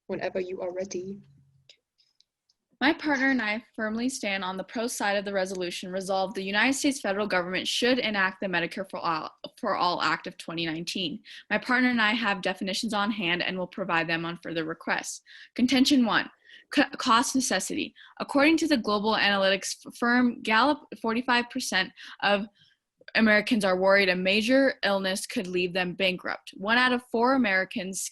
whenever you are ready. My partner and I firmly stand on the pro side of the resolution resolved the United States federal government should enact the Medicare for All Act of 2019. My partner and I have definitions on hand and will provide them on further requests. Contention 1. Cost necessity. According to the global analytics firm Gallup, 45% of Americans are worried a major illness could leave them bankrupt. 1 out of 4 Americans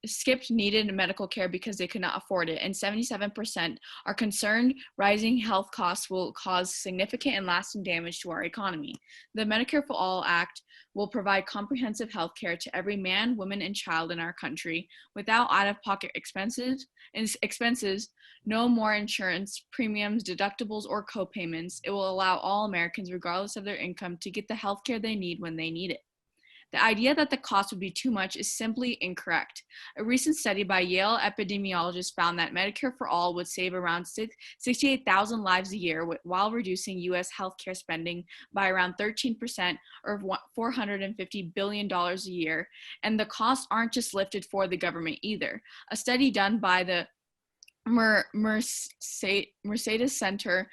skipped needed medical care because they could not afford it, and 77% are concerned rising health costs will cause significant and lasting damage to our economy. The Medicare for All Act will provide comprehensive health care to every man, woman, and child in our country without out-of-pocket expenses, no more insurance premiums, deductibles, or co-payments. It will allow all Americans, regardless of their income, to get the health care they need when they need it. The idea that the cost would be too much is simply incorrect. A recent study by Yale epidemiologists found that Medicare for All would save around 68,000 lives a year while reducing U.S. healthcare spending by around 13% or $450 billion a year. And the costs aren't just lifted for the government either. A study done by the Mercedes Center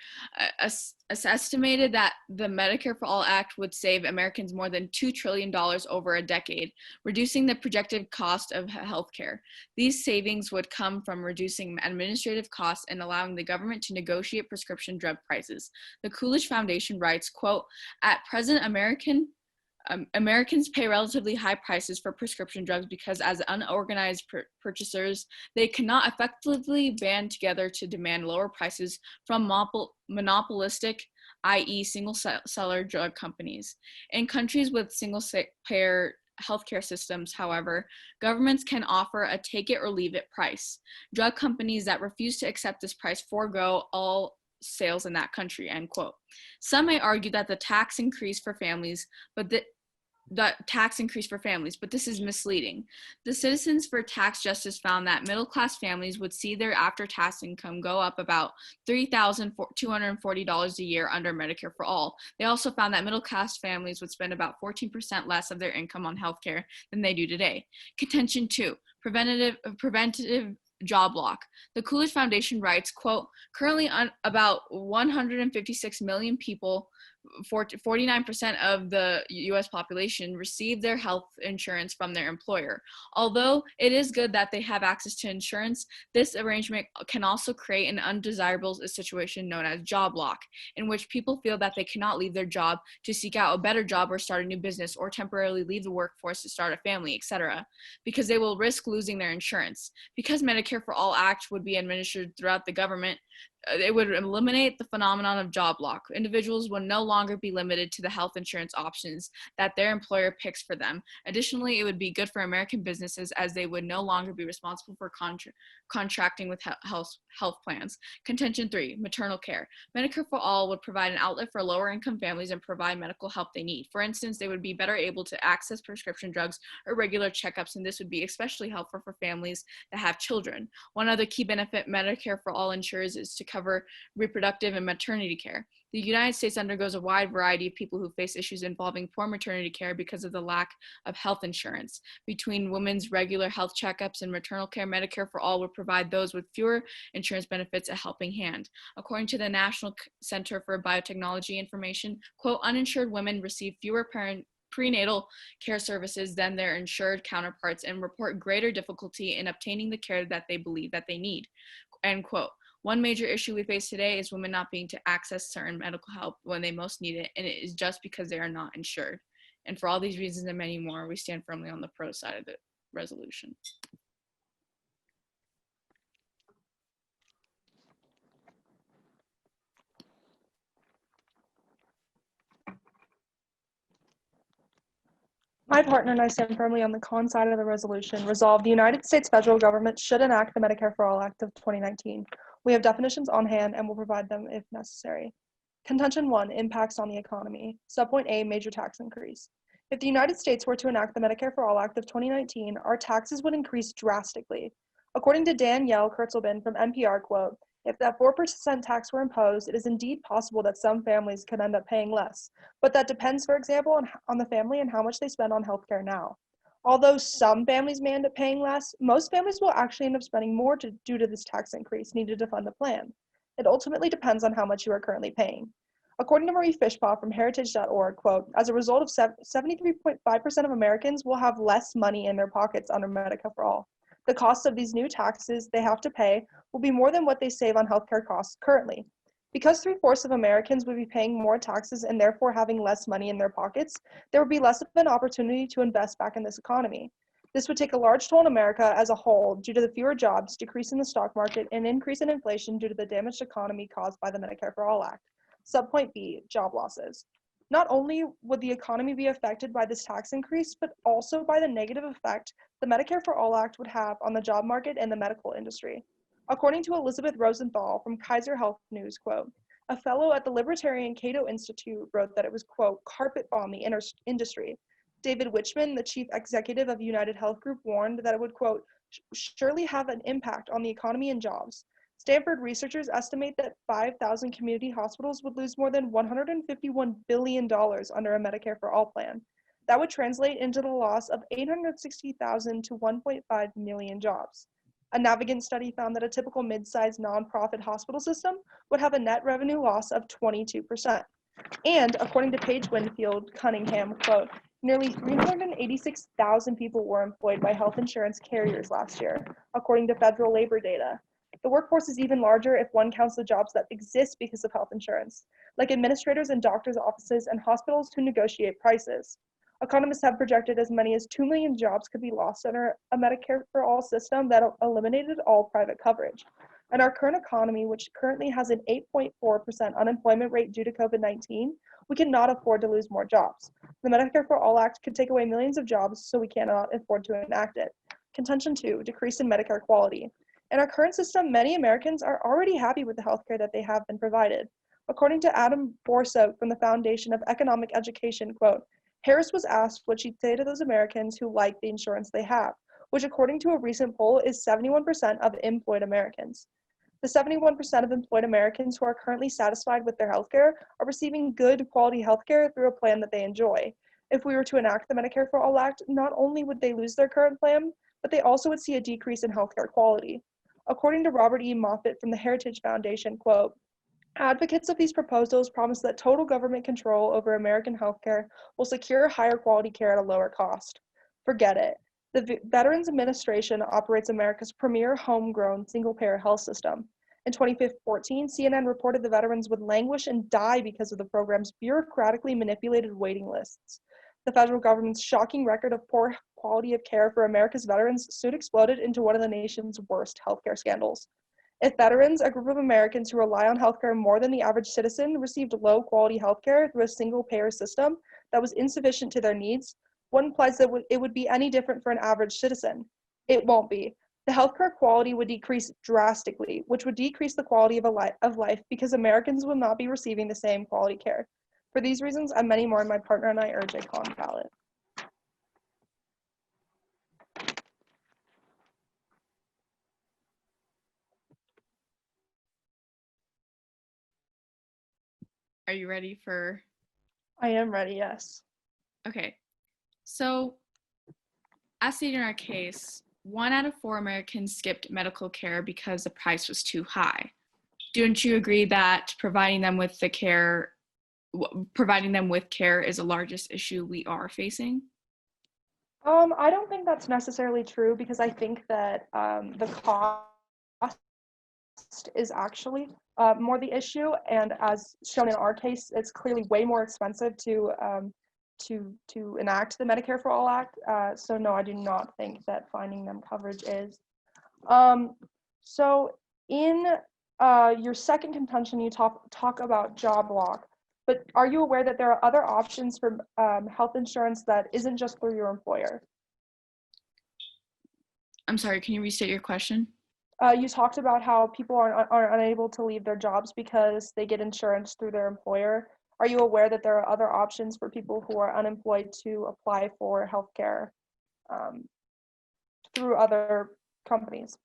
estimated that the Medicare for All Act would save Americans more than $2 trillion over a decade, reducing the projected cost of healthcare. These savings would come from reducing administrative costs and allowing the government to negotiate prescription drug prices. The Coolidge Foundation writes, quote, "At present, Americans pay relatively high prices for prescription drugs because as unorganized purchasers, they cannot effectively band together to demand lower prices from monopolistic, i.e. single-seller drug companies. In countries with single-payer healthcare systems, however, governments can offer a take-it-or-leave-it price. Drug companies that refuse to accept this price forego all sales in that country," end quote. Some may argue that the tax increase for families, but this is misleading. The Citizens for Tax Justice found that middle-class families would see their after-tax income go up about $3,240 a year under Medicare for All. They also found that middle-class families would spend about 14% less of their income on healthcare than they do today. Contention 2, preventative job lock. The Coolidge Foundation writes, quote, "Currently about 156 million people, 49% of the U.S. population, receive their health insurance from their employer. Although it is good that they have access to insurance, this arrangement can also create an undesirable situation known as job lock, in which people feel that they cannot leave their job to seek out a better job or start a new business or temporarily leave the workforce to start a family, etc., because they will risk losing their insurance. Because Medicare for All Act would be administered throughout the government, it would eliminate the phenomenon of job lock. Individuals would no longer be limited to the health insurance options that their employer picks for them. Additionally, it would be good for American businesses as they would no longer be responsible for contracting with health plans. Contention 3, maternal care. Medicare for All would provide an outlet for lower income families and provide medical help they need. For instance, they would be better able to access prescription drugs or regular checkups, and this would be especially helpful for families that have children. One other key benefit Medicare for All ensures is to cover reproductive and maternity care. The United States undergoes a wide variety of people who face issues involving poor maternity care because of the lack of health insurance. Between women's regular health checkups and maternal care, Medicare for All would provide those with fewer insurance benefits a helping hand. According to the National Center for Biotechnology Information, quote, "Uninsured women receive fewer prenatal care services than their insured counterparts and report greater difficulty in obtaining the care that they believe that they need," end quote. One major issue we face today is women not being able to access certain medical help when they most need it, and it is just because they are not insured. And for all these reasons and many more, we stand firmly on the pro side of the resolution. My partner and I stand firmly on the con side of the resolution. Resolved, the United States federal government should enact the Medicare for All Act of 2019. We have definitions on hand and will provide them if necessary. Contention 1, impacts on the economy. Subpoint A, major tax increase. If the United States were to enact the Medicare for All Act of 2019, our taxes would increase drastically. According to Danielle Kurtzelbin from NPR, quote, "If that 4% tax were imposed, it is indeed possible that some families could end up paying less, but that depends, for example, on the family and how much they spend on healthcare now. Although some families may end up paying less, most families will actually end up spending more due to this tax increase needed to fund the plan. It ultimately depends on how much you are currently paying. According to Marie Fishbaugh from heritage.org, quote, as a result of 73.5% of Americans will have less money in their pockets under Medicare for All. The cost of these new taxes they have to pay will be more than what they save on healthcare costs currently. Because three-fourths of Americans would be paying more taxes and therefore having less money in their pockets, there would be less of an opportunity to invest back in this economy. This would take a large toll on America as a whole due to the fewer jobs, decrease in the stock market, and increase in inflation due to the damaged economy caused by the Medicare for All Act. Subpoint B, job losses. Not only would the economy be affected by this tax increase, but also by the negative effect the Medicare for All Act would have on the job market and the medical industry. According to Elizabeth Rosenthal from Kaiser Health News, quote, a fellow at the Libertarian Cato Institute wrote that it was, quote, carpet bomb the industry. David Wichmann, the chief executive of United Health Group, warned that it would, quote, surely have an impact on the economy and jobs. Stanford researchers estimate that 5,000 community hospitals would lose more than $151 billion under a Medicare for All plan. That would translate into the loss of 860,000 to 1.5 million jobs. A Navigant study found that a typical mid-sized nonprofit hospital system would have a net revenue loss of 22%. And according to Paige Winfield Cunningham, quote, nearly 386,000 people were employed by health insurance carriers last year, according to federal labor data. The workforce is even larger if one counts the jobs that exist because of health insurance, like administrators in doctors' offices and hospitals who negotiate prices. Economists have projected as many as 2 million jobs could be lost under a Medicare for All system that eliminated all private coverage. In our current economy, which currently has an 8.4% unemployment rate due to COVID-19, we cannot afford to lose more jobs. The Medicare for All Act could take away millions of jobs, so we cannot afford to enact it. Contention 2, decrease in Medicare quality. In our current system, many Americans are already happy with the healthcare that they have been provided. According to Adam Borso from the Foundation of Economic Education, quote, Harris was asked what she'd say to those Americans who like the insurance they have, which according to a recent poll is 71% of employed Americans. The 71% of employed Americans who are currently satisfied with their healthcare are receiving good quality healthcare through a plan that they enjoy. If we were to enact the Medicare for All Act, not only would they lose their current plan, but they also would see a decrease in healthcare quality. According to Robert E. Moffett from the Heritage Foundation, quote, advocates of these proposals promise that total government control over American healthcare will secure higher quality care at a lower cost. Forget it. The Veterans Administration operates America's premier homegrown single-payer health system. In 2014, CNN reported the veterans would languish and die because of the program's bureaucratically manipulated waiting lists. The federal government's shocking record of poor quality of care for America's veterans soon exploded into one of the nation's worst healthcare scandals. If veterans, a group of Americans who rely on healthcare more than the average citizen, received low-quality healthcare through a single-payer system that was insufficient to their needs, what implies that it would be any different for an average citizen? It won't be. The healthcare quality would decrease drastically, which would decrease the quality of life because Americans will not be receiving the same quality care. For these reasons and many more, my partner and I urge a con ballot. Are you ready for? I am ready, yes. Okay. So, as stated in our case, 1 out of 4 Americans skipped medical care because the price was too high. Don't you agree that providing them with care is the largest issue we are facing? I don't think that's necessarily true because I think that the cost is actually more the issue, and as shown in our case, it's clearly way more expensive to enact the Medicare for All Act. So no, I do not think that finding them coverage is. So in your second contention, you talk about job lock, but are you aware that there are other options for health insurance that isn't just through your employer? I'm sorry, can you restate your question? You talked about how people are unable to leave their jobs because they get insurance through their employer. Are you aware that there are other options for people who are unemployed to apply for healthcare through other companies?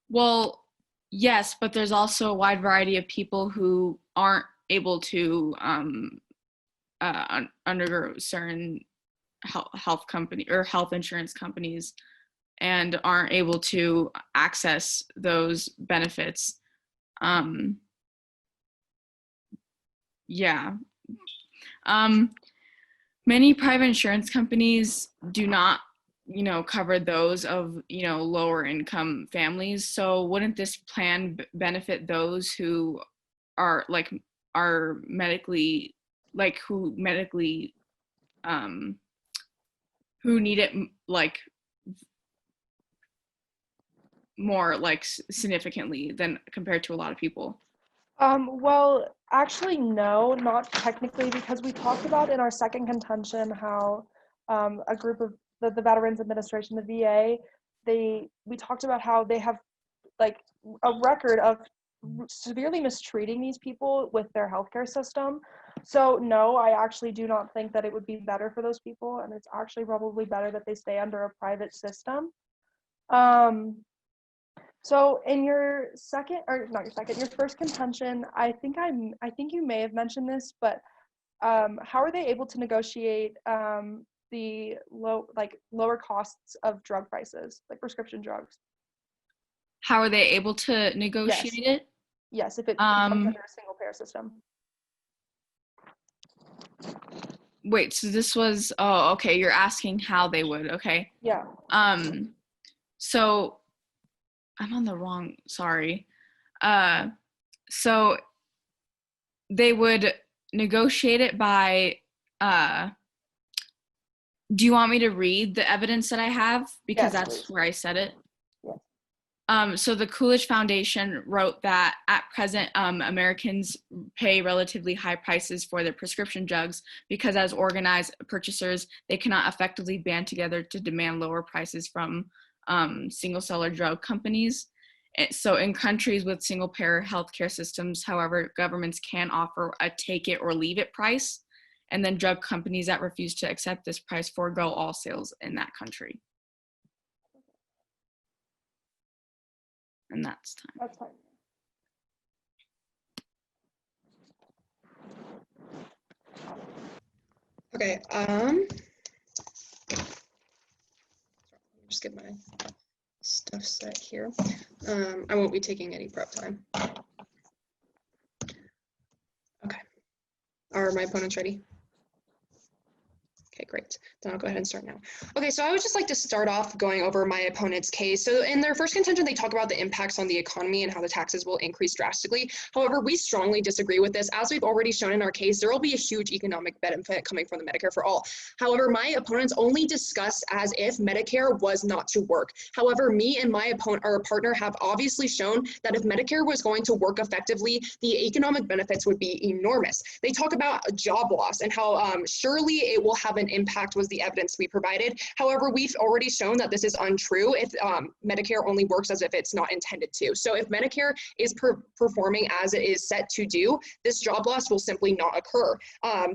Well, yes, but there's also a wide variety of people who aren't able to undergo certain health company or health insurance companies and aren't able to access those benefits. Yeah. Many private insurance companies do not, cover those of, lower income families. So wouldn't this plan benefit those who are medically, um, who need it more significantly than compared to a lot of people? Well, actually, no, not technically, because we talked about in our second contention how a group of the Veterans Administration, the VA, we talked about how they have like a record of severely mistreating these people with their healthcare system. So no, I actually do not think that it would be better for those people, and it's actually probably better that they stay under a private system. So in your second, or not your second, your first contention, I think you may have mentioned this, but how are they able to negotiate the lower costs of drug prices, like prescription drugs? How are they able to negotiate Yes. it? Yes, if it comes under a single payer system. Wait, so this was, oh, okay, you're asking how they would, okay. Yeah. So I'm on the wrong, sorry. So they would negotiate it by, do you want me to read the evidence that I have? Because Yes, that's please. where I said it. Yes. So the Coolidge Foundation wrote that at present, Americans pay relatively high prices for their prescription drugs because as organized purchasers, they cannot effectively band together to demand lower prices from single seller drug companies. So in countries with single payer healthcare systems, however, governments can offer a take it or leave it price. And then drug companies that refuse to accept this price forego all sales in that country. And that's time. That's fine. Okay, just get my stuff set here. I won't be taking any prep time. Okay, are my opponents ready? Okay, great. Then I'll go ahead and start now. Okay, so I would just like to start off going over my opponent's case. So in their first contention, they talk about the impacts on the economy and how the taxes will increase drastically. However, we strongly disagree with this. As we've already shown in our case, there will be a huge economic benefit coming from the Medicare for All. However, my opponents only discuss as if Medicare was not to work. However, me and my opponent or partner have obviously shown that if Medicare was going to work effectively, the economic benefits would be enormous. They talk about job loss and how surely it will have an impact was the evidence we provided. However, we've already shown that this is untrue if Medicare only works as if it's not intended to. So if Medicare is performing as it is set to do, this job loss will simply not occur.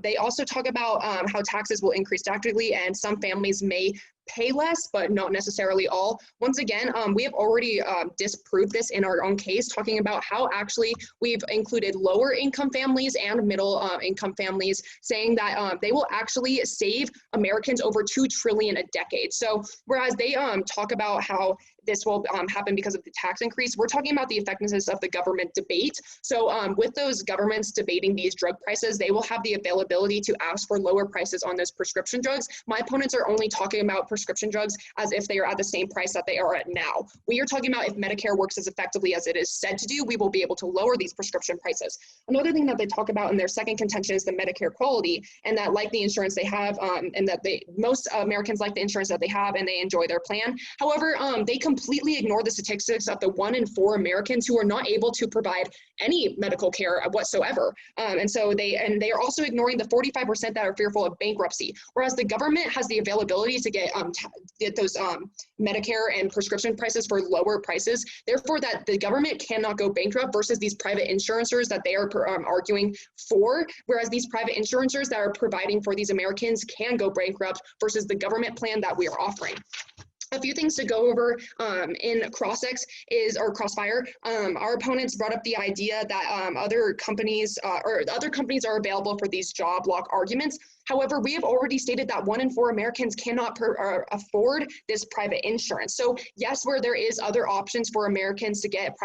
They also talk about how taxes will increase drastically and some families may pay less, but not necessarily all. Once again, we have already disproved this in our own case, talking about how actually we've included lower income families and middle income families, saying that they will actually save Americans over $2 trillion a decade. So whereas they talk about how this will happen because of the tax increase, we're talking about the effectiveness of the government debate. So with those governments debating these drug prices, they will have the availability to ask for lower prices on those prescription drugs. My opponents are only talking about prescription drugs as if they are at the same price that they are at now. We are talking about if Medicare works as effectively as it is said to do, we will be able to lower these prescription prices. Another thing that they talk about in their second contention is the Medicare quality, and that like the insurance they have, and that most Americans like the insurance that they have and they enjoy their plan. However, they completely ignore the statistics of the 1 in 4 Americans who are not able to provide any medical care whatsoever. And they are also ignoring the 45% that are fearful of bankruptcy, whereas the government has the availability to get those Medicare and prescription prices for lower prices, therefore that the government cannot go bankrupt versus these private insurances that they are arguing for, whereas these private insurances that are providing for these Americans can go bankrupt versus the government plan that we are offering. A few things to go over in Crossfire. Our opponents brought up the idea that other companies are available for these job lock arguments. However, we have already stated that 1 in 4 Americans cannot afford this private insurance. So yes, where there is other options for Americans to get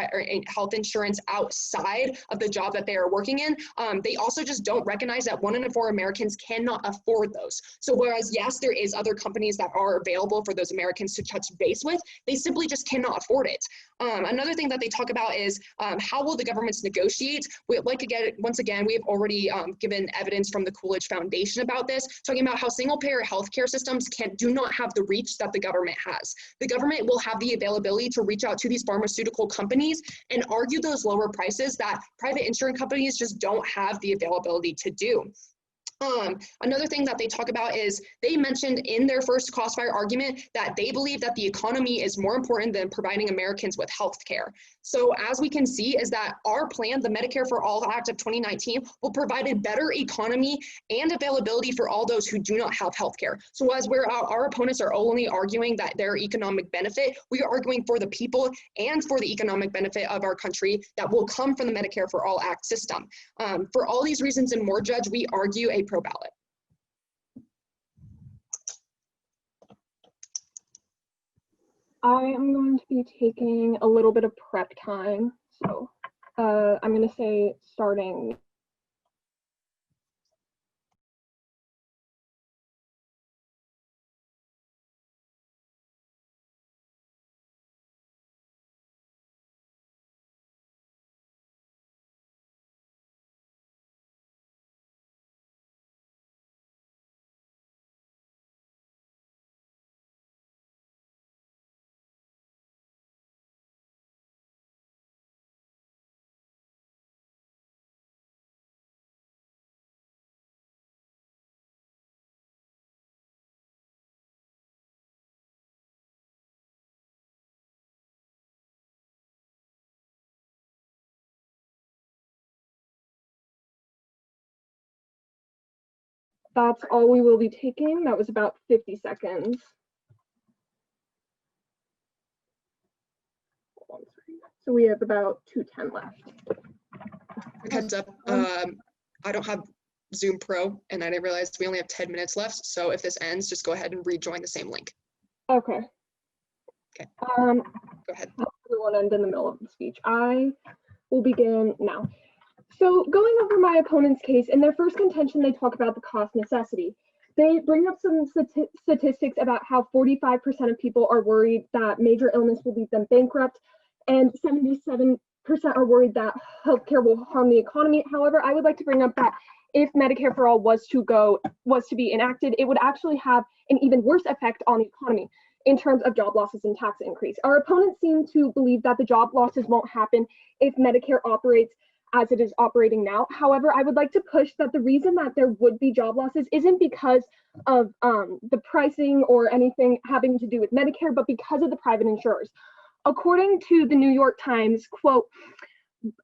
health insurance outside of the job that they are working in, they also just don't recognize that 1 in 4 Americans cannot afford those. So whereas yes, there is other companies that are available for those Americans to touch base with, they simply just cannot afford it. Another thing that they talk about is how will the governments negotiate? Once again, we have already given evidence from the Coolidge Foundation about this, talking about how single-payer healthcare systems do not have the reach that the government has. The government will have the availability to reach out to these pharmaceutical companies and argue those lower prices that private insurance companies just don't have the availability to do. Another thing that they talk about is they mentioned in their first crossfire argument that they believe that the economy is more important than providing Americans with health care. So as we can see is that our plan, the Medicare for All Act of 2019, will provide a better economy and availability for all those who do not have health care. So as our opponents are only arguing that their economic benefit, we are arguing for the people and for the economic benefit of our country that will come from the Medicare for All Act system. For all these reasons and more, Judge, we argue a pro ballot. I am going to be taking a little bit of prep time, so I'm going to say starting. That's all we will be taking. That was about 50 seconds. So we have about 2:10 left. Quick heads up, I don't have Zoom Pro and I didn't realize we only have 10 minutes left. So if this ends, just go ahead and rejoin the same link. Okay. Okay. Go ahead. We won't end in the middle of the speech. I will begin now. So going over my opponent's case, in their first contention, they talk about the cost necessity. They bring up some statistics about how 45% of people are worried that major illness will leave them bankrupt, and 77% are worried that healthcare will harm the economy. However, I would like to bring up that if Medicare for All was to be enacted, it would actually have an even worse effect on the economy in terms of job losses and tax increase. Our opponents seem to believe that the job losses won't happen if Medicare operates as it is operating now. However, I would like to push that the reason that there would be job losses isn't because of the pricing or anything having to do with Medicare, but because of the private insurers. According to the New York Times, quote,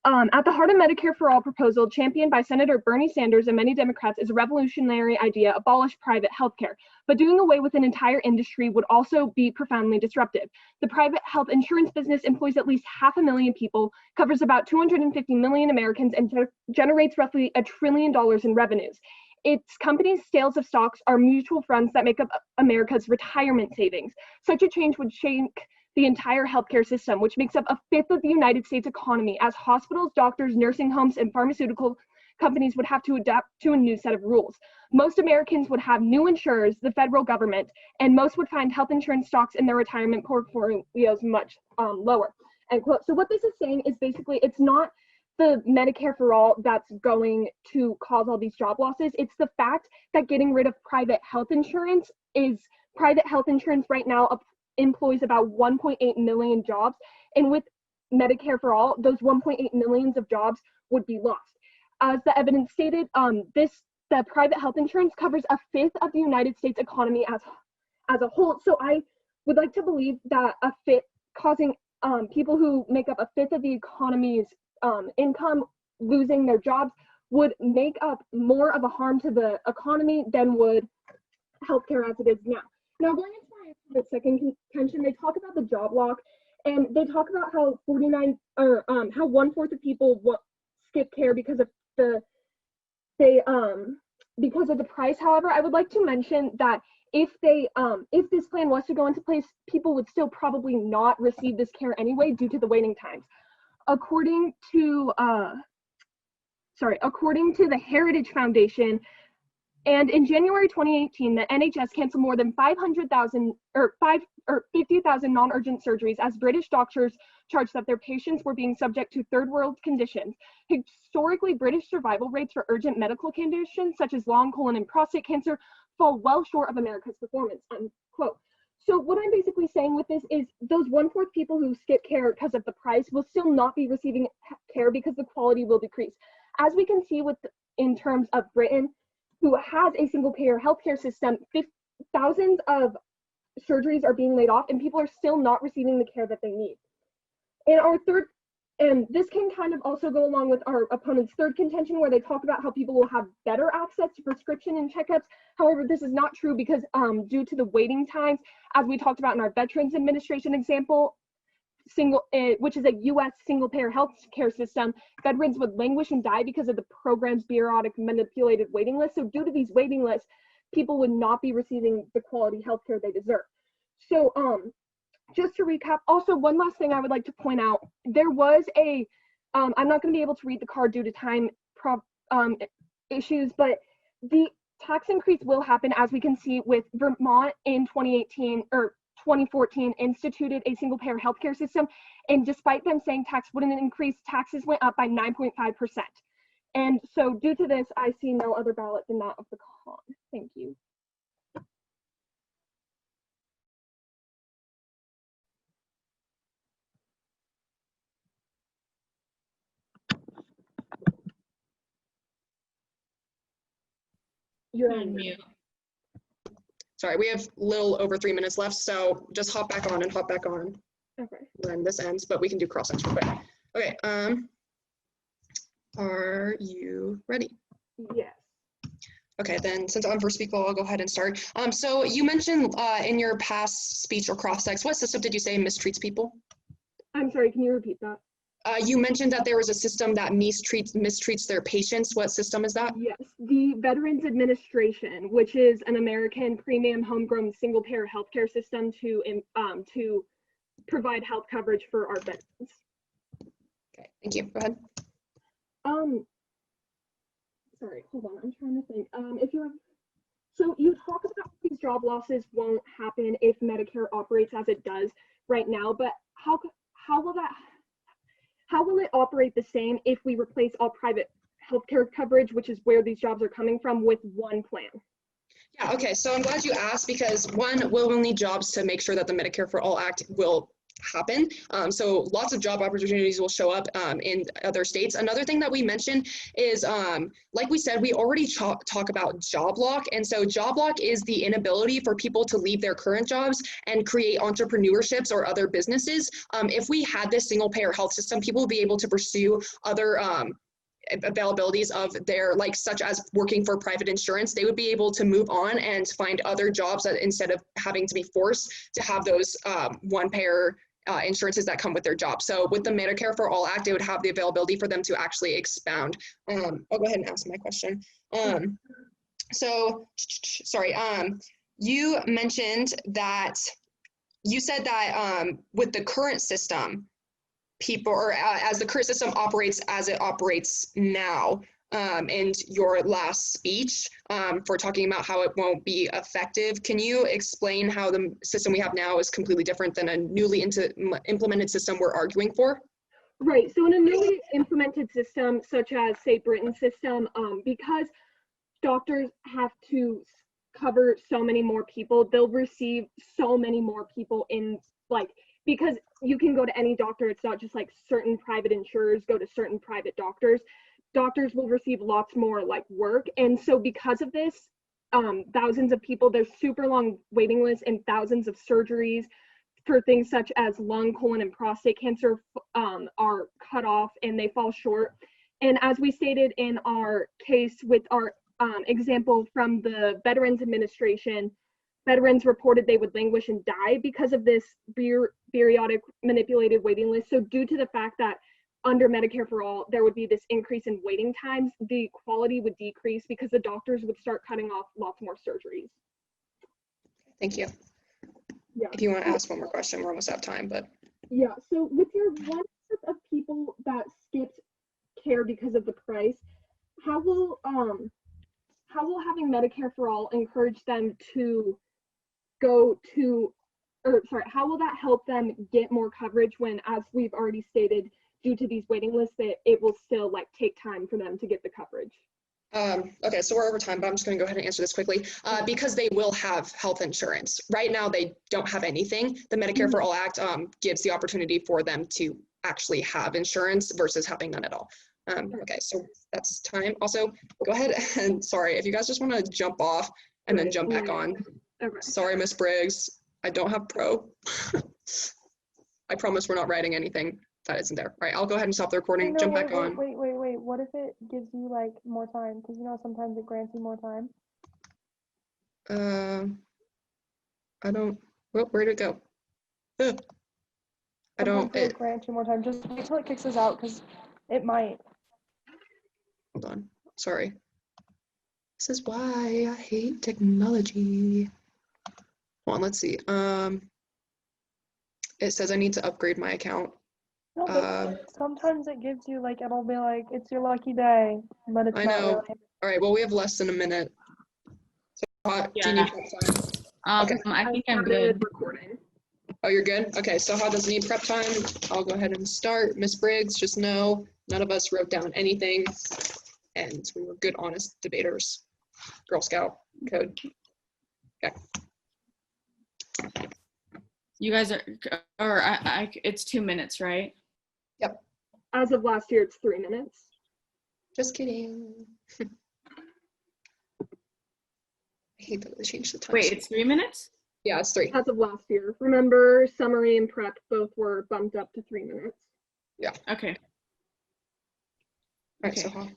at the heart of Medicare for All proposal championed by Senator Bernie Sanders and many Democrats is a revolutionary idea, abolish private healthcare. But doing away with an entire industry would also be profoundly disruptive. The private health insurance business employs at least 500,000 people, covers about 250 million Americans, and generates roughly $1 trillion in revenues. Its company's sales of stocks are mutual funds that make up America's retirement savings. Such a change would shake the entire healthcare system, which makes up 1/5 of the United States economy, as hospitals, doctors, nursing homes, and pharmaceutical companies would have to adapt to a new set of rules. Most Americans would have new insurers, the federal government, and most would find health insurance stocks in their retirement portfolios much lower. End quote. So what this is saying is basically it's not the Medicare for All that's going to cause all these job losses. It's the fact that getting rid of private health insurance right now employs about 1.8 million jobs. And with Medicare for All, those 1.8 millions of jobs would be lost. As the evidence stated, the private health insurance covers 1/5 of the United States economy as a whole. So I would like to believe that causing people who make up 1/5 of the economy's income losing their jobs would make up more of a harm to the economy than would healthcare as it is now. Now, going into my second contention, they talk about the job lock, and they talk about how 1/4 of people skip care because of because of the price. However, I would like to mention that if this plan was to go into place, people would still probably not receive this care anyway due to the waiting times. According to the Heritage Foundation, and in January 2018, the NHS canceled more than 50,000 non-urgent surgeries as British doctors charged that their patients were being subject to third world conditions. Historically, British survival rates for urgent medical conditions such as lung, colon, and prostate cancer fall well short of America's performance, unquote. So what I'm basically saying with this is those 1/4 people who skip care because of the price will still not be receiving care because the quality will decrease. As we can see in terms of Britain, who has a single payer healthcare system, thousands of surgeries are being laid off and people are still not receiving the care that they need. And this can kind of also go along with our opponent's third contention, where they talk about how people will have better access to prescription and checkups. However, this is not true because due to the waiting times, as we talked about in our Veterans Administration example, which is a U.S. single payer health care system, veterans would languish and die because of the program's bureaucratic manipulated waiting list. So due to these waiting lists, people would not be receiving the quality health care they deserve. So just to recap, also one last thing I would like to point out, there was I'm not going to be able to read the card due to time issues, but the tax increase will happen, as we can see with Vermont in 2014 instituted a single payer healthcare system, and despite them saying tax wouldn't increase, taxes went up by 9.5%. And so due to this, I see no other ballot than that of the con. Thank you. You're on mute. Sorry, we have a little over 3 minutes left, so just hop back on and hop back on Okay. when this ends, but we can do cross-sections real quick. Okay, are you ready? Yes. Okay, then since I'm first speaker, I'll go ahead and start. So you mentioned in your past speech or cross-sex, what system did you say mistreats people? I'm sorry, can you repeat that? You mentioned that there was a system that mistreats their patients. What system is that? Yes, the Veterans Administration, which is an American premium homegrown single payer healthcare system to provide health coverage for our veterans. Okay, thank you. Go ahead. Sorry, hold on. I'm trying to think. So you talk about these job losses won't happen if Medicare operates as it does right now, but how will it operate the same if we replace all private healthcare coverage, which is where these jobs are coming from, with one plan? Yeah, okay, so I'm glad you asked, because one, we'll need jobs to make sure that the Medicare for All Act will happen. So lots of job opportunities will show up in other states. Another thing that we mentioned is, like we said, we already talk about job lock. And so job lock is the inability for people to leave their current jobs and create entrepreneurships or other businesses. If we had this single payer health system, people would be able to pursue other availabilities of their, like, such as working for private insurance. They would be able to move on and find other jobs that, instead of having to be forced to have those one payer insurances that come with their job. So with the Medicare for All Act, it would have the availability for them to actually expound. I'll go ahead and ask my question. You mentioned that, you said that with the current system, people, or as the current system operates as it operates now, in your last speech, for talking about how it won't be effective. Can you explain how the system we have now is completely different than a newly implemented system we're arguing for? Right, so in a newly implemented system, such as, say, Britain's system, because doctors have to cover so many more people, they'll receive so many more people in, like, because you can go to any doctor. It's not just like certain private insurers go to certain private doctors. Doctors will receive lots more, like, work. And so because of this, thousands of people, there's super long waiting lists and thousands of surgeries for things such as lung, colon, and prostate cancer are cut off and they fall short. And as we stated in our case with our example from the Veterans Administration, veterans reported they would languish and die because of this periodic manipulated waiting list. So due to the fact that under Medicare for All, there would be this increase in waiting times. The quality would decrease because the doctors would start cutting off lots more surgeries. Thank you. Yeah. If you want to ask one more question, we're almost out of time, but. Yeah, so with your one set of people that skipped care because of the price, how will having Medicare for All encourage them to go to, or sorry, how will that help them get more coverage when, as we've already stated, due to these waiting lists, that it will still like take time for them to get the coverage? Okay, so we're over time, but I'm just going to go ahead and answer this quickly. Because they will have health insurance. Right now, they don't have anything. The Medicare for All Act gives the opportunity for them to actually have insurance versus having none at all. Okay, so that's time. Also, go ahead and, sorry, if you guys just want to jump off and then jump back on. Okay. Sorry, Miss Briggs, I don't have pro. I promise we're not writing anything that isn't there. All right, I'll go ahead and stop the recording, jump back on. Wait. What if it gives you like more time? Because you know sometimes it grants you more time. I don't, well, where'd it go? Ugh. I don't, Sometimes it'll grant you more time. Just wait till it kicks us out, because it might. hold on, sorry. This is why I hate technology. Hold on, let's see. It says I need to upgrade my account. No, but sometimes it gives you like, it'll be like, it's your lucky day, but it's I not know. really. All right, well, we have less than a minute. So, do you need prep time? Okay. I think I'm started good. recording. Oh, you're good? Okay, so how does it need prep time? I'll go ahead and start. Miss Briggs, just know none of us wrote down anything, and we were good, honest debaters. Girl Scout code. Okay. You guys are, or it's 2 minutes, right? As of last year, it's 3 minutes. Just kidding. I hate that they changed the time. Wait, it's 3 minutes? Yeah, it's 3. As of last year. Remember, summary and prep both were bumped up to 3 minutes. Okay. All right, Okay. Soha.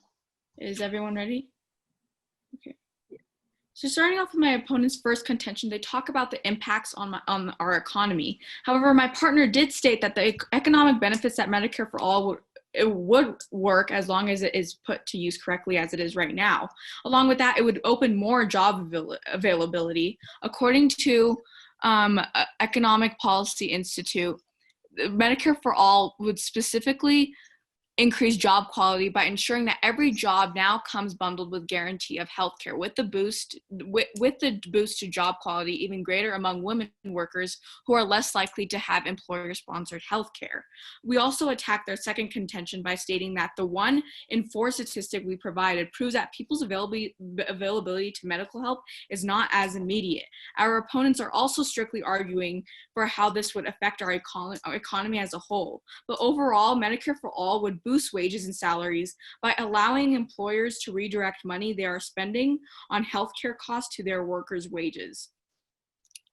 Is everyone ready? Okay. So starting off with my opponent's first contention, they talk about the impacts on our economy. However, my partner did state that the economic benefits that Medicare for All would work as long as it is put to use correctly as it is right now. Along with that, it would open more job availability. According to Economic Policy Institute, Medicare for All would specifically increase job quality by ensuring that every job now comes bundled with guarantee of healthcare, with the boost to job quality even greater among women workers who are less likely to have employer-sponsored healthcare. We also attack their second contention by stating that the 1 in 4 statistic we provided proves that people's availability to medical help is not as immediate. Our opponents are also strictly arguing for how this would affect our economy as a whole. But overall, Medicare for All would boost wages and salaries by allowing employers to redirect money they are spending on healthcare costs to their workers' wages.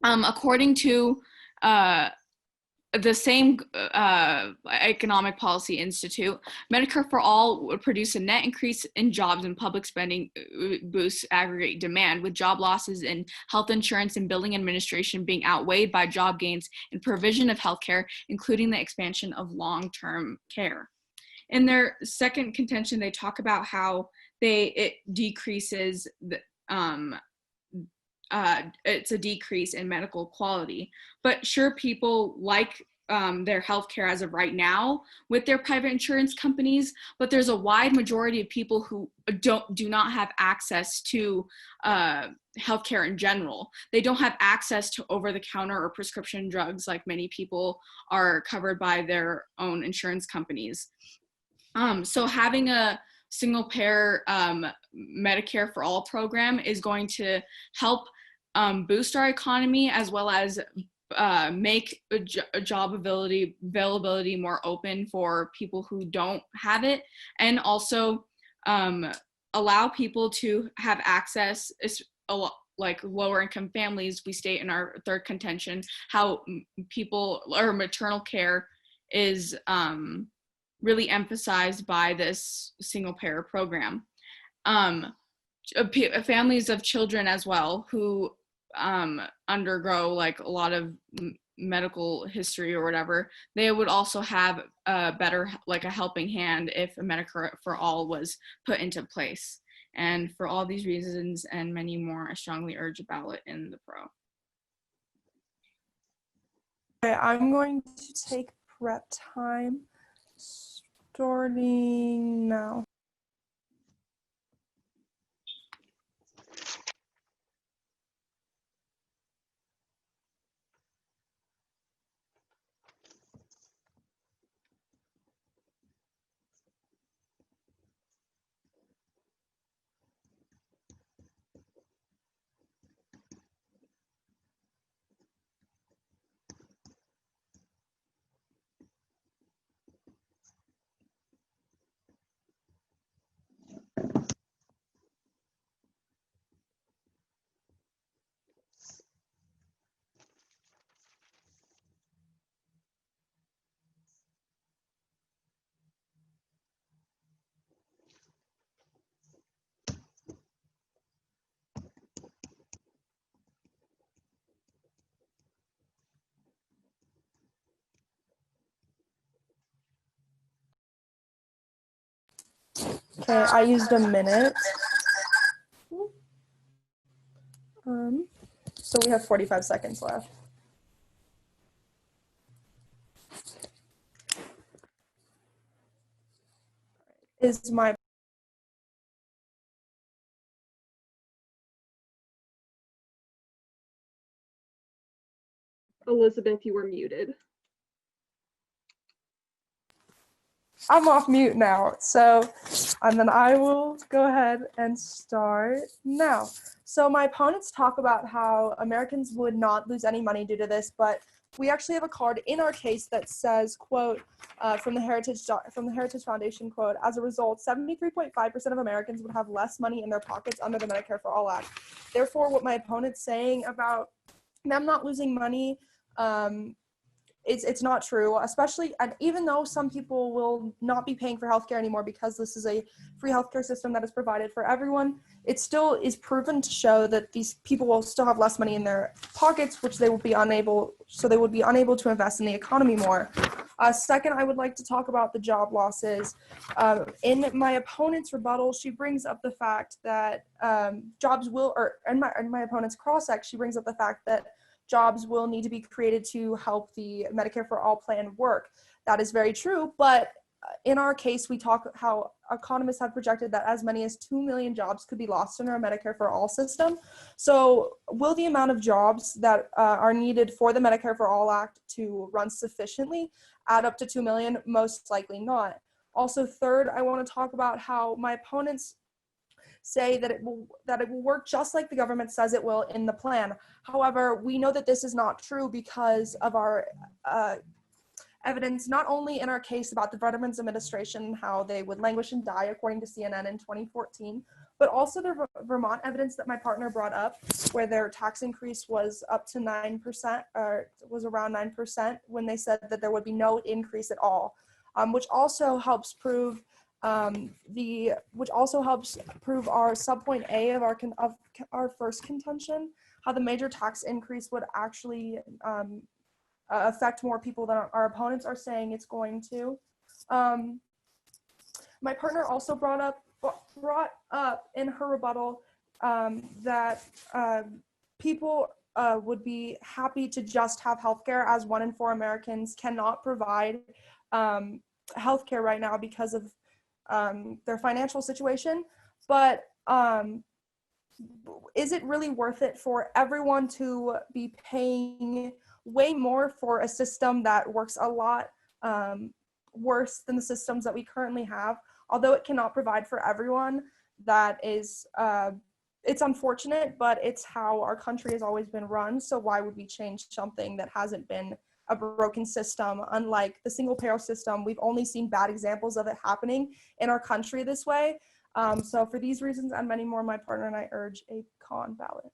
According to the same Economic Policy Institute, Medicare for All would produce a net increase in jobs and public spending boosts aggregate demand, with job losses in health insurance and billing administration being outweighed by job gains in provision of healthcare, including the expansion of long-term care. In their second contention, they talk about how it decreases the, it's a decrease in medical quality. But sure, people like their healthcare as of right now with their private insurance companies, but there's a wide majority of people who do not have access to healthcare in general. They don't have access to over-the-counter or prescription drugs like many people are covered by their own insurance companies. So having a single payer Medicare for All program is going to help boost our economy, as well as make job availability more open for people who don't have it, and also allow people to have access, like lower income families. We state in our third contention how people or maternal care is really emphasized by this single payer program. Families of children as well who undergo like a lot of medical history or whatever, they would also have a better, like a helping hand if a Medicare for All was put into place. And for all these reasons and many more, I strongly urge a ballot in the pro. Okay, I'm going to take prep time starting now. Okay, I used a minute. So we have 45 seconds left. Is my Elizabeth, you were muted. I'm off mute now. So, and then I will go ahead and start now. So my opponents talk about how Americans would not lose any money due to this, but we actually have a card in our case that says, quote, from the Heritage Foundation, quote, as a result, 73.5% of Americans would have less money in their pockets under the Medicare for All Act. Therefore, what my opponent's saying about them not losing money, it's not true, especially, and even though some people will not be paying for healthcare anymore because this is a free healthcare system that is provided for everyone, it still is proven to show that these people will still have less money in their pockets, which they would be unable to invest in the economy more. Second, I would like to talk about the job losses. In my opponent's rebuttal, she brings up the fact that in my opponent's cross-ex, she brings up the fact that jobs will need to be created to help the Medicare for All plan work. That is very true, but in our case, we talk how economists have projected that as many as 2 million jobs could be lost in our Medicare for All system. So will the amount of jobs that are needed for the Medicare for All Act to run sufficiently add up to 2 million? Most likely not. Also, third, I want to talk about how my opponents say that it will work just like the government says it will in the plan. However, we know that this is not true because of our evidence, not only in our case about the Veterans Administration, how they would languish and die according to CNN in 2014, but also the Vermont evidence that my partner brought up, where their tax increase was up to 9%, or was around 9%, when they said that there would be no increase at all, which also helps prove our subpoint A of our first contention, how the major tax increase would actually affect more people than our opponents are saying it's going to. My partner also brought up in her rebuttal that people would be happy to just have healthcare, as 1 in 4 Americans cannot provide healthcare right now because of their financial situation. But is it really worth it for everyone to be paying way more for a system that works a lot worse than the systems that we currently have? Although it cannot provide for everyone, that is, it's unfortunate, but it's how our country has always been run. So why would we change something that hasn't been a broken system? Unlike the single payer system, we've only seen bad examples of it happening in our country this way. So for these reasons and many more, my partner and I urge a con ballot.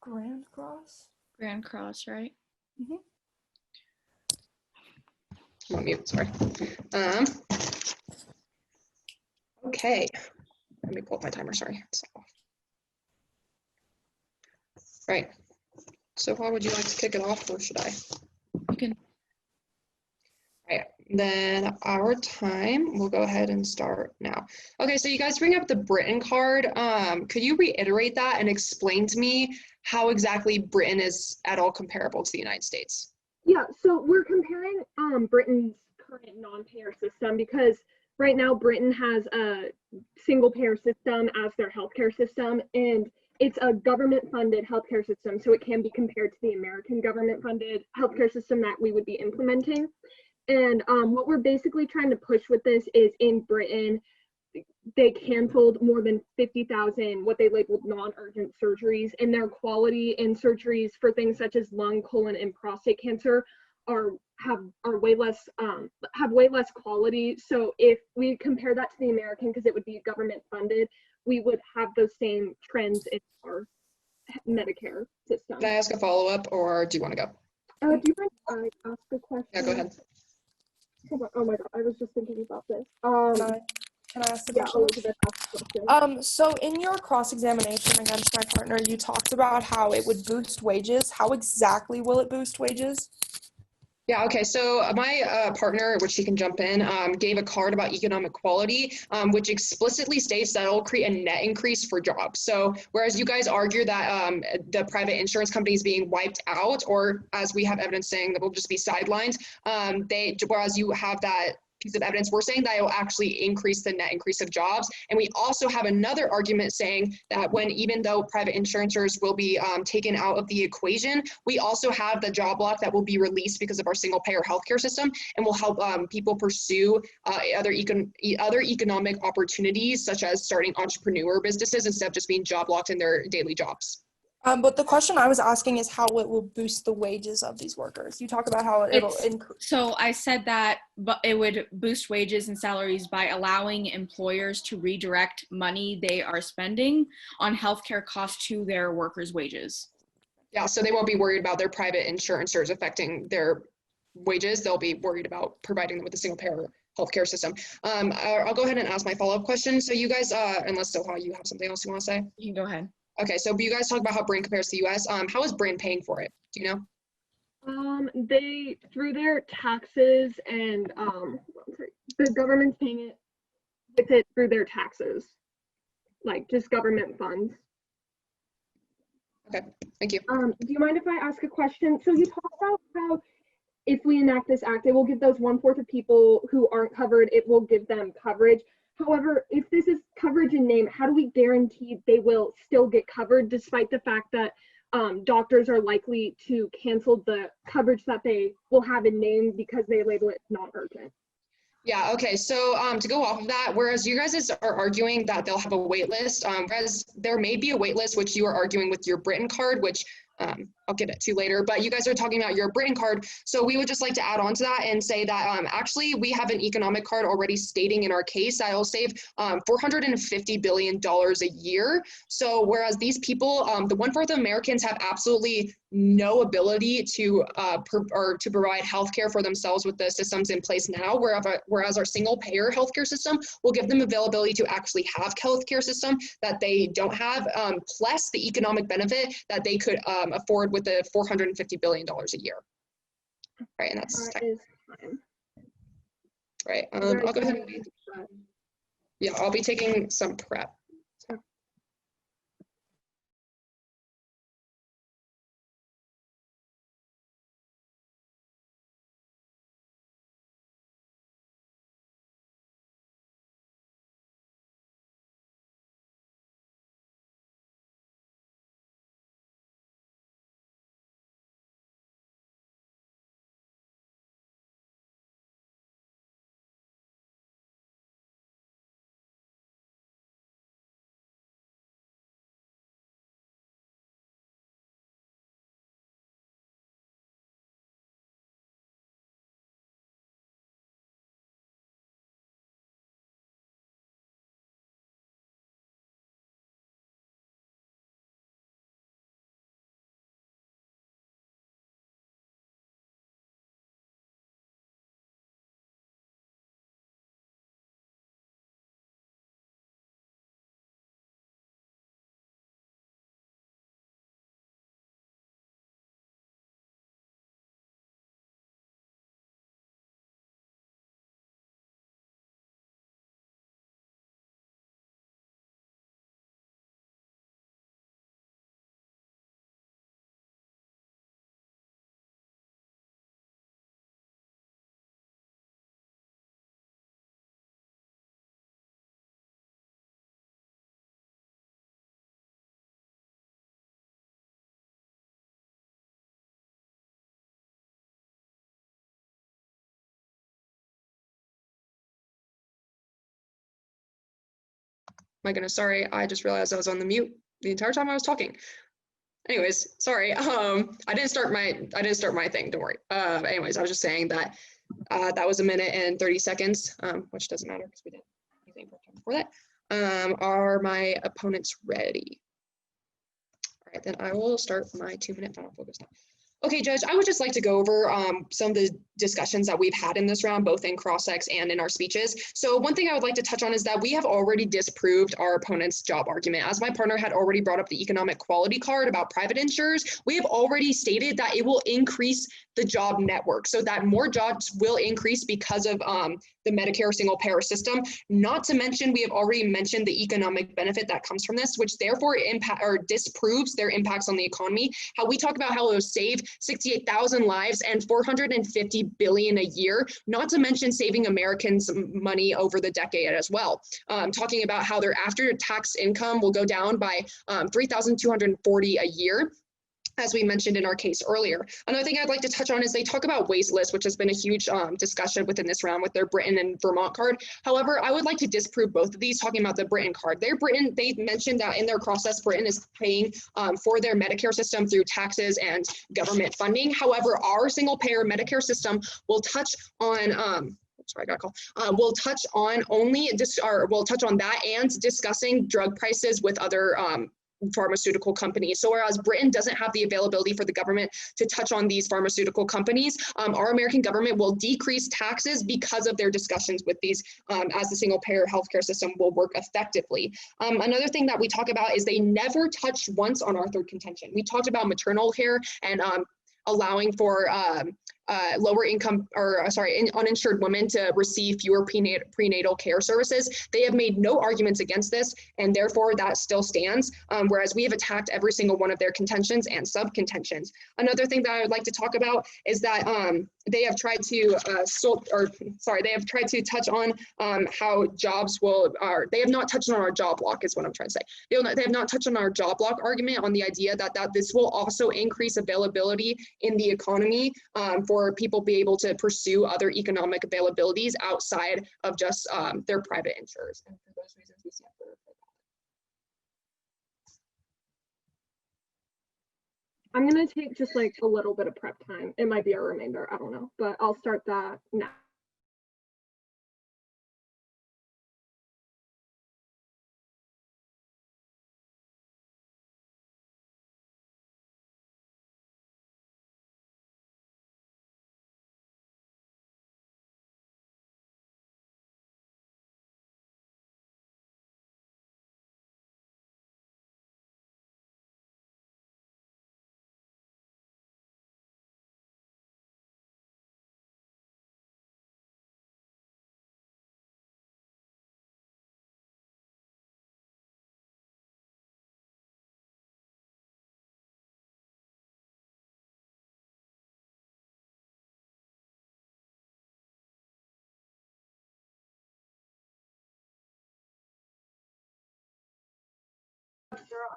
Grand Cross? Grand Cross, right? Mm-hmm. I'm on mute, sorry. Okay, let me pull up my timer, sorry. It's off. Right, so how would you like to kick it off, or should I? You can. Right, then our time, we'll go ahead and start now. Okay, so you guys bring up the Britain card. Could you reiterate that and explain to me how exactly Britain is at all comparable to the United States? Yeah, so we're comparing Britain's current non-payer system because right now Britain has a single payer system as their healthcare system, and it's a government-funded healthcare system, so it can be compared to the American government-funded healthcare system that we would be implementing. And what we're basically trying to push with this is in Britain, they canceled more than 50,000 what they labeled non-urgent surgeries, and their quality in surgeries for things such as lung, colon, and prostate cancer are way less have way less quality. So if we compare that to the American, because it would be government funded, we would have those same trends in our Medicare system. Can I ask a follow-up, or do you want to go? Do you mind if I ask a question? Yeah, go ahead. Oh my god, I was just thinking about this. Can I ask the Yeah, question? Elizabeth asked a question. So in your cross-examination against my partner, you talked about how it would boost wages. How exactly will it boost wages? Yeah, okay, so my partner, which she can jump in, gave a card about economic quality, which explicitly states that it'll create a net increase for jobs. So whereas you guys argue that the private insurance companies being wiped out, or as we have evidence saying that will just be sidelined, whereas you have that piece of evidence, we're saying that it will actually increase the net increase of jobs. And we also have another argument saying that even though private insurers will be taken out of the equation, we also have the job lock that will be released because of our single payer healthcare system, and will help people pursue other economic opportunities, such as starting entrepreneur businesses instead of just being job locked in their daily jobs. But the question I was asking is how it will boost the wages of these workers. You talk about how it'll increase. So I said that it would boost wages and salaries by allowing employers to redirect money they are spending on healthcare costs to their workers' wages. Yeah, so they won't be worried about their private insurers affecting their wages. They'll be worried about providing them with a single payer healthcare system. I'll go ahead and ask my follow-up question. So you guys, unless Soha, you have something else you want to say? You can go ahead. Okay, so you guys talk about how Britain compares to the US. How is Britain paying for it? Do you know? They through their taxes and the government's paying it with it through their taxes, like just government funds. Okay, thank you. Do you mind if I ask a question? So you talk about how if we enact this act, it will give those 1/4 of people who aren't covered, it will give them coverage. However, if this is coverage in name, how do we guarantee they will still get covered despite the fact that doctors are likely to cancel the coverage that they will have in name because they label it not urgent? Yeah, okay, so to go off of that, whereas you guys are arguing that they'll have a wait list, whereas there may be a wait list, which you are arguing with your Britain card, which I'll get it to later, but you guys are talking about your Britain card. So we would just like to add on to that and say that actually we have an economic card already stating in our case that it'll save $450 billion a year. So whereas these people, the 1/4 of Americans have absolutely no ability to provide healthcare for themselves with the systems in place now, whereas our single payer healthcare system will give them availability to actually have healthcare system that they don't have, plus the economic benefit that they could afford with the $450 billion a year. Right, and that's Is time. right. I'll go ahead and I'll be taking some prep. My goodness, sorry. I just realized I was on the mute the entire time I was talking. Anyways, sorry. I didn't start my thing. Don't worry. Anyways, I was just saying that that was 1 minute and 30 seconds, which doesn't matter because we didn't anything before that. Are my opponents ready? All right, then I will start my 2-minute final focus now. Okay, Judge, I would just like to go over some of the discussions that we've had in this round, both in cross-ex and in our speeches. So one thing I would like to touch on is that we have already disproved our opponent's job argument. As my partner had already brought up the economic quality card about private insurers, we have already stated that it will increase the job network so that more jobs will increase because of the Medicare single payer system. Not to mention, we have already mentioned the economic benefit that comes from this, which therefore disproves their impacts on the economy. How we talk about how it will save 68,000 lives and 450 billion a year, not to mention saving Americans money over the decade as well. Talking about how their after-tax income will go down by 3,240 a year, as we mentioned in our case earlier. Another thing I'd like to touch on is they talk about waste lists, which has been a huge discussion within this round with their Britain and Vermont card. However, I would like to disprove both of these, talking about the Britain card. They mentioned that in their process, Britain is paying for their Medicare system through taxes and government funding. However, our single payer Medicare system will touch on sorry, I got a call. We'll touch on we'll touch on that and discussing drug prices with other pharmaceutical companies. So whereas Britain doesn't have the availability for the government to touch on these pharmaceutical companies, our American government will decrease taxes because of their discussions with these as the single payer healthcare system will work effectively. Another thing that we talk about is they never touched once on our third contention. We talked about maternal care and allowing for lower income uninsured women to receive fewer prenatal care services. They have made no arguments against this, and therefore that still stands, whereas we have attacked every single one of their contentions and sub-contentions. Another thing that I would like to talk about is that they have tried to touch on how jobs they have not touched on our job block is what I'm trying to say. They have not touched on our job block argument on the idea that this will also increase availability in the economy for people be able to pursue other economic availabilities outside of just their private insurers. And for those reasons, we stand for I'm going to take just like a little bit of prep time. It might be a remainder, I don't know, but I'll start that now.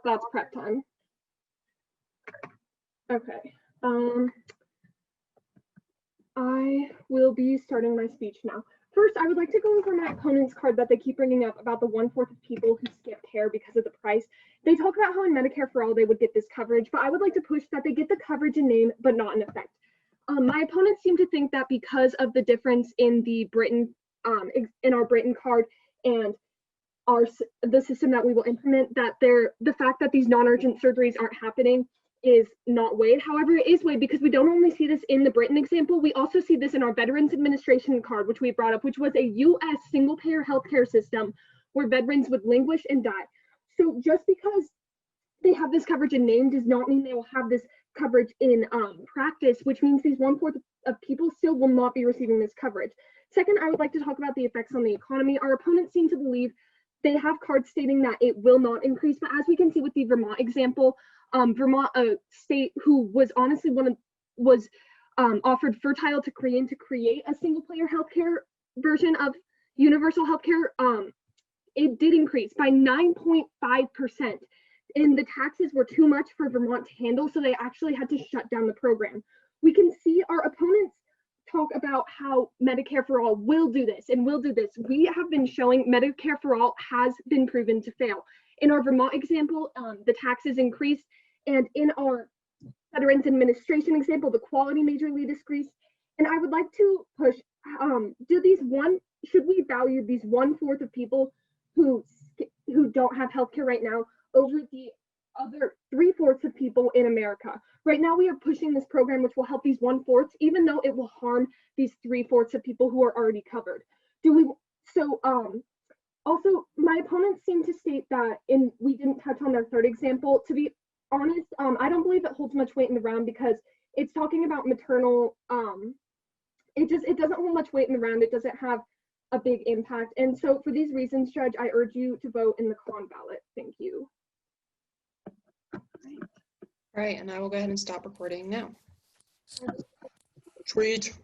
That's prep time. Okay. I will be starting my speech now. First, I would like to go over my opponent's card that they keep bringing up about the 1/4 of people who skip care because of the price. They talk about how in Medicare for All they would get this coverage, but I would like to push that they get the coverage in name, but not in effect. My opponents seem to think that because of the difference in the Britain, in our Britain card and the system that we will implement, that the fact that these non-urgent surgeries aren't happening is not weighed. However, it is weighed because we don't only see this in the Britain example, we also see this in our Veterans Administration card, which we brought up, which was a US single-payer healthcare system where veterans would languish and die. So just because they have this coverage in name does not mean they will have this coverage in practice, which means these 1/4 of people still will not be receiving this coverage. Second, I would like to talk about the effects on the economy. Our opponents seem to believe they have cards stating that it will not increase, but as we can see with the Vermont example, Vermont, a state who was honestly offered fertile to create a single-payer healthcare version of universal healthcare, it did increase by 9.5%. And the taxes were too much for Vermont to handle, so they actually had to shut down the program. We can see our opponents talk about how Medicare for All will do this and will do this. We have been showing Medicare for All has been proven to fail. In our Vermont example, the taxes increased, and in our Veterans Administration example, the quality majorly decreased. And I would like to push, should we value these 1/4 of people who don't have healthcare right now over the other 3/4 of people in America? Right now, we are pushing this program, which will help these 1/4, even though it will harm these 3/4 of people who are already covered. Also, my opponents seem to state that, we didn't touch on their third example. To be honest, I don't believe it holds much weight in the round because it's talking about maternal, it doesn't hold much weight in the round. It doesn't have a big impact. And so for these reasons, Judge, I urge you to vote in the con ballot. Thank you. All right, and I will go ahead and stop recording now. Sweet.